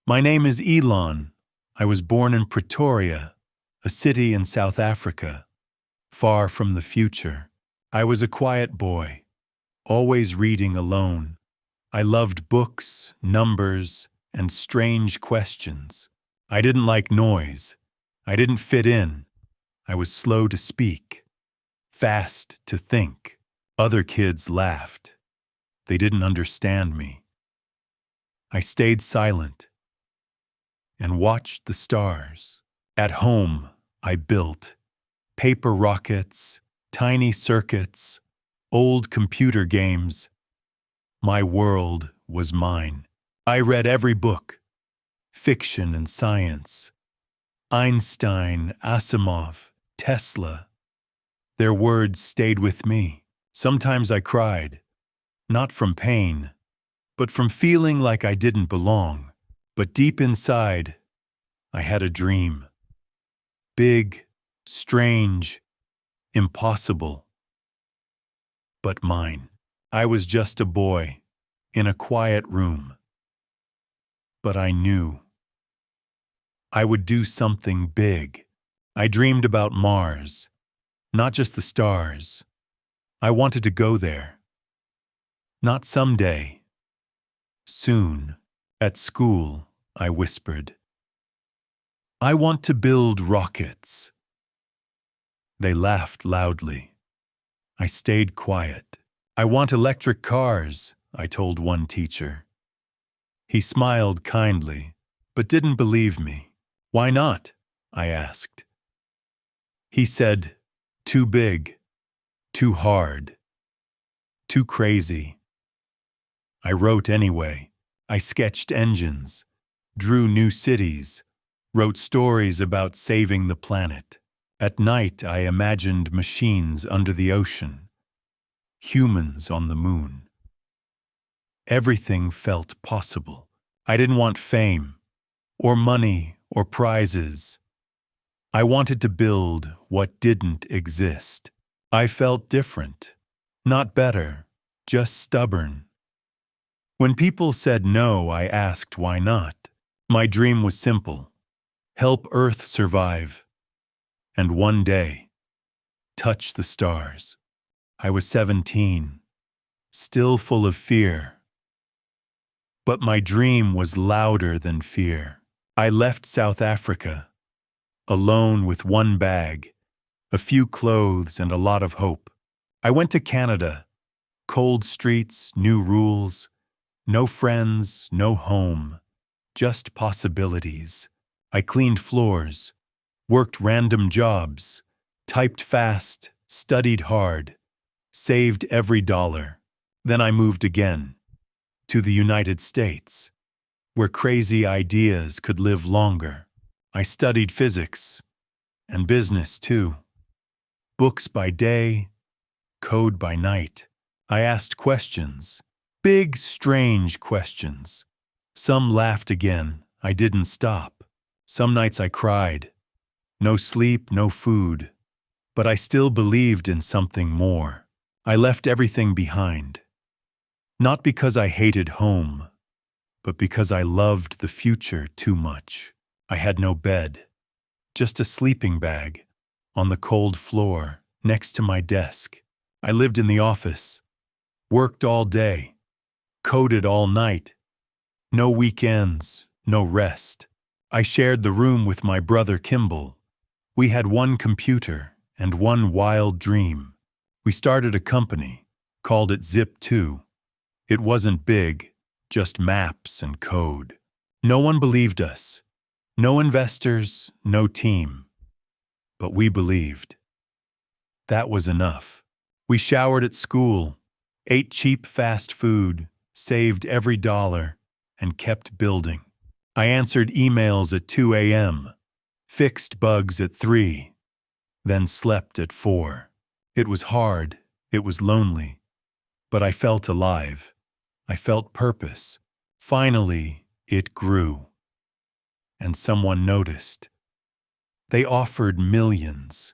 My name is Elon. I was born in Pretoria, a city in South Africa, far from the future. I was a quiet boy, always reading alone. I loved books, numbers, and strange questions. I didn't like noise. I didn't fit in. I was slow to speak, fast to think. Other kids laughed. They didn't understand me. I stayed silent and watched the stars. At home, I built paper rockets, tiny circuits, old computer games. My world was mine. I read every book, fiction and science. Einstein, Asimov, Tesla. Their words stayed with me. Sometimes I cried, not from pain, but from feeling like I didn't belong. But deep inside, I had a dream. Big, strange, impossible. But mine. I was just a boy, in a quiet room. But I knew I would do something big. I dreamed about Mars, not just the stars. I wanted to go there. Not someday. Soon. At school, I whispered, I want to build rockets. They laughed loudly. I stayed quiet. I want electric cars, I told one teacher. He smiled kindly, but didn't believe me. Why not? I asked. He said, too big, too hard, too crazy. I wrote anyway. I sketched engines, drew new cities, wrote stories about saving the planet. At night, I imagined machines under the ocean, humans on the moon. Everything felt possible. I didn't want fame, or money, or prizes. I wanted to build what didn't exist. I felt different, not better, just stubborn. When people said no, I asked why not. My dream was simple: help Earth survive, and one day, touch the stars. I was 17, still full of fear. But my dream was louder than fear. I left South Africa, alone with one bag, a few clothes, and a lot of hope. I went to Canada, cold streets, new rules, no friends, no home, just possibilities. I cleaned floors, worked random jobs, typed fast, studied hard, saved every dollar. Then I moved again, to the United States, where crazy ideas could live longer. I studied physics, and business too. Books by day, code by night. I asked questions. Big, strange questions. Some laughed again. I didn't stop. Some nights I cried. No sleep, no food. But I still believed in something more. I left everything behind. Not because I hated home, but because I loved the future too much. I had no bed, just a sleeping bag on the cold floor next to my desk. I lived in the office, worked all day, coded all night. No weekends, no rest. I shared the room with my brother Kimball. We had one computer and one wild dream. We started a company, called it Zip2. It wasn't big, just maps and code. No one believed us. No investors, no team. But we believed. That was enough. We showered at school, ate cheap fast food, saved every dollar, and kept building. I answered emails at 2 a.m., fixed bugs at 3, then slept at 4. It was hard, it was lonely, but I felt alive. I felt purpose. Finally, it grew. And someone noticed. They offered millions.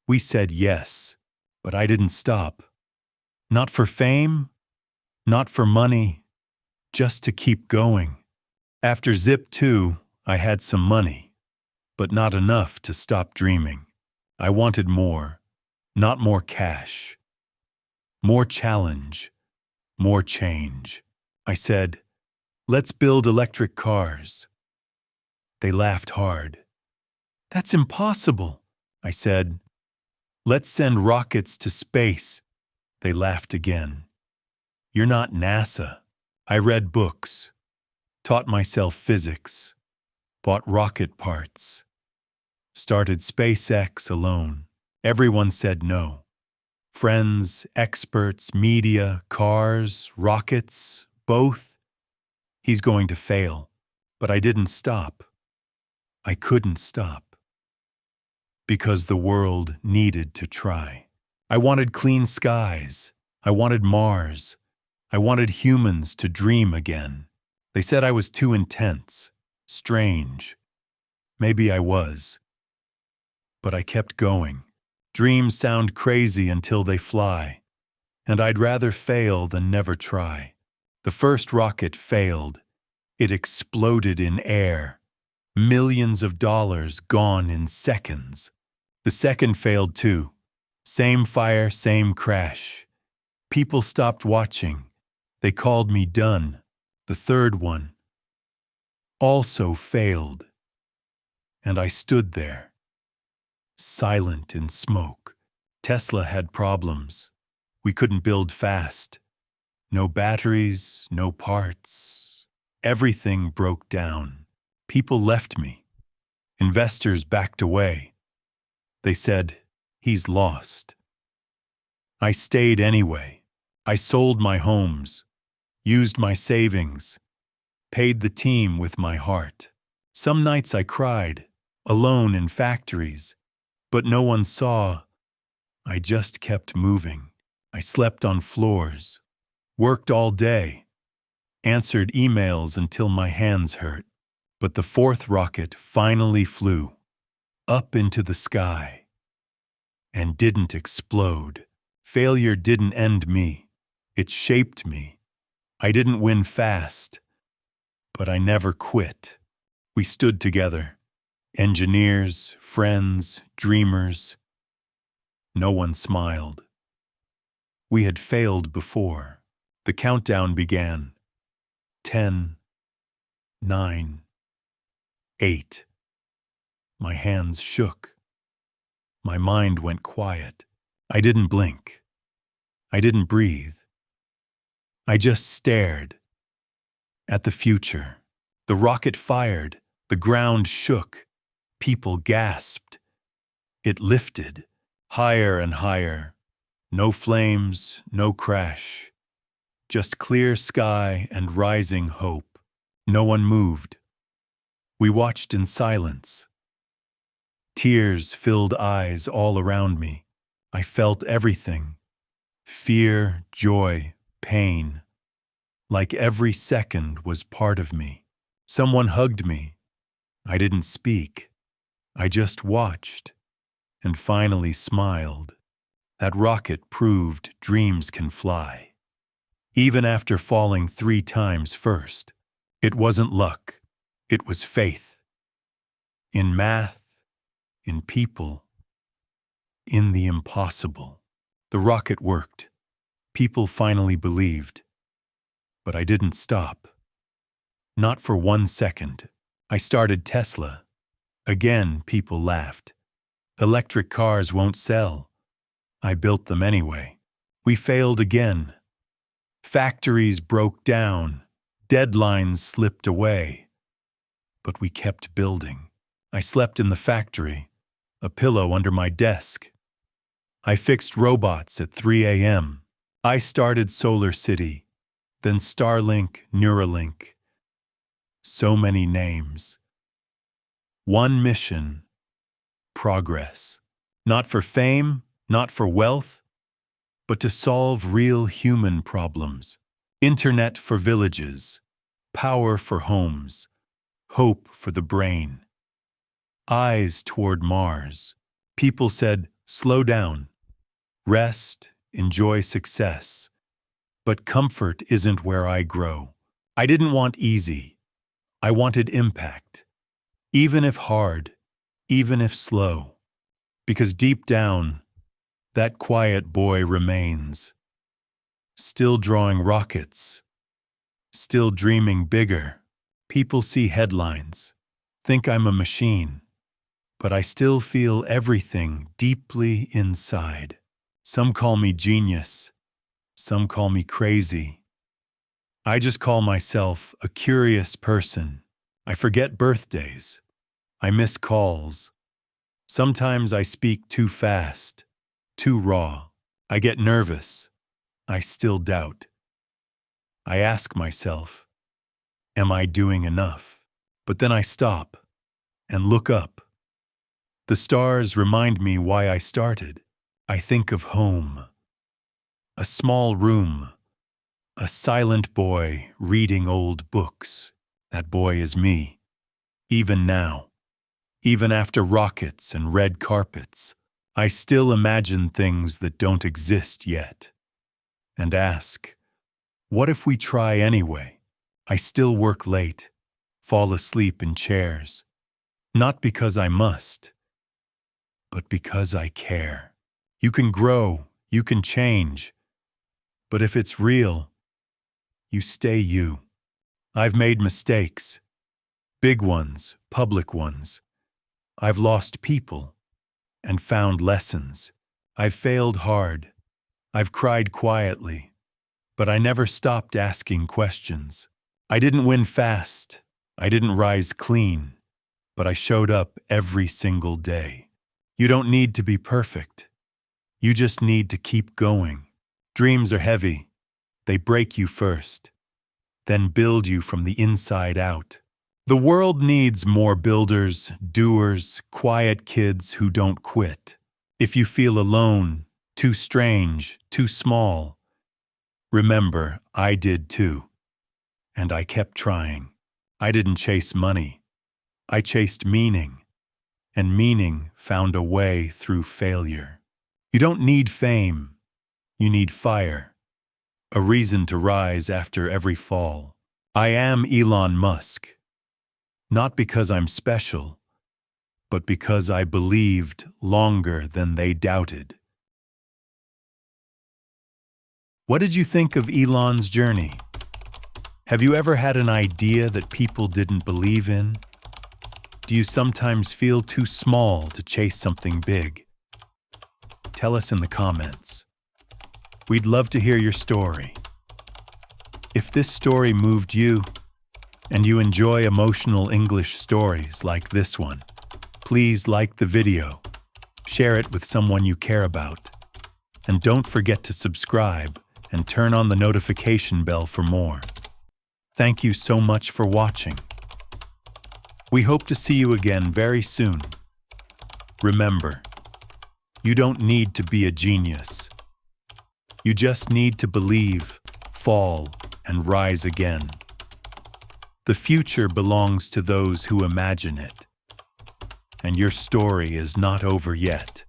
We said yes, but I didn't stop. Not for fame, not for money, just to keep going. After Zip 2, I had some money, but not enough to stop dreaming. I wanted more, not more cash, more challenge, more change. I said, let's build electric cars. They laughed hard. That's impossible, I said. Let's send rockets to space. They laughed again. You're not NASA. I read books, taught myself physics, bought rocket parts, started SpaceX alone. Everyone said no. Friends, experts, media, cars, rockets, both. He's going to fail. But I didn't stop. I couldn't stop. Because the world needed to try. I wanted clean skies. I wanted Mars. I wanted humans to dream again. They said I was too intense, strange. Maybe I was. But I kept going. Dreams sound crazy until they fly. And I'd rather fail than never try. The first rocket failed. It exploded in air. Millions of dollars gone in seconds. The second failed too. Same fire, same crash. People stopped watching. They called me done. The third one also failed. And I stood there, silent in smoke. Tesla had problems. We couldn't build fast. No batteries, no parts. Everything broke down. People left me. Investors backed away. They said, he's lost. I stayed anyway. I sold my homes, used my savings, paid the team with my heart. Some nights I cried, alone in factories, but no one saw. I just kept moving. I slept on floors, worked all day, answered emails until my hands hurt. But the fourth rocket finally flew up into the sky and didn't explode. Failure didn't end me. It shaped me. I didn't win fast, but I never quit. We stood together, engineers, friends, dreamers. No one smiled. We had failed before. The countdown began. 10, 9, 8. My hands shook. My mind went quiet. I didn't blink. I didn't breathe. I just stared at the future. The rocket fired. The ground shook. People gasped. It lifted, higher and higher. No flames, no crash. Just clear sky and rising hope. No one moved. We watched in silence. Tears filled eyes all around me. I felt everything. Fear, joy, pain. Like every second was part of me. Someone hugged me. I didn't speak. I just watched and finally smiled. That rocket proved dreams can fly. Even after falling 3 times first. It wasn't luck. It was faith. In math, in people, in the impossible. The rocket worked. People finally believed. But I didn't stop. Not for 1 second. I started Tesla. Again, people laughed. Electric cars won't sell. I built them anyway. We failed again. Factories broke down. Deadlines slipped away. But we kept building. I slept in the factory, a pillow under my desk. I fixed robots at 3 a.m. I started Solar City, then Starlink, Neuralink. So many names. One mission, progress. Not for fame, not for wealth, but to solve real human problems. Internet for villages, power for homes, hope for the brain. Eyes toward Mars. People said, slow down, rest, enjoy success. But comfort isn't where I grow. I didn't want easy. I wanted impact, even if hard, even if slow, because deep down, that quiet boy remains, still drawing rockets, still dreaming bigger. People see headlines, think I'm a machine, but I still feel everything deeply inside. Some call me genius, some call me crazy. I just call myself a curious person. I forget birthdays. I miss calls. Sometimes I speak too fast, too raw. I get nervous. I still doubt. I ask myself, am I doing enough? But then I stop and look up. The stars remind me why I started. I think of home, a small room, a silent boy reading old books. That boy is me, even now. Even after rockets and red carpets, I still imagine things that don't exist yet. And ask, what if we try anyway? I still work late, fall asleep in chairs. Not because I must, but because I care. You can grow, you can change, but if it's real, you stay you. I've made mistakes, big ones, public ones. I've lost people and found lessons. I've failed hard. I've cried quietly, but I never stopped asking questions. I didn't win fast. I didn't rise clean, but I showed up every single day. You don't need to be perfect. You just need to keep going. Dreams are heavy. They break you first, then build you from the inside out. The world needs more builders, doers, quiet kids who don't quit. If you feel alone, too strange, too small, remember, I did too. And I kept trying. I didn't chase money. I chased meaning. And meaning found a way through failure. You don't need fame. You need fire. A reason to rise after every fall. I am Elon Musk. Not because I'm special, but because I believed longer than they doubted. What did you think of Elon's journey? Have you ever had an idea that people didn't believe in? Do you sometimes feel too small to chase something big? Tell us in the comments. We'd love to hear your story. If this story moved you, and you enjoy emotional English stories like this one, please like the video, share it with someone you care about, and don't forget to subscribe and turn on the notification bell for more. Thank you so much for watching. We hope to see you again very soon. Remember, you don't need to be a genius. You just need to believe, fall, and rise again. The future belongs to those who imagine it. And your story is not over yet.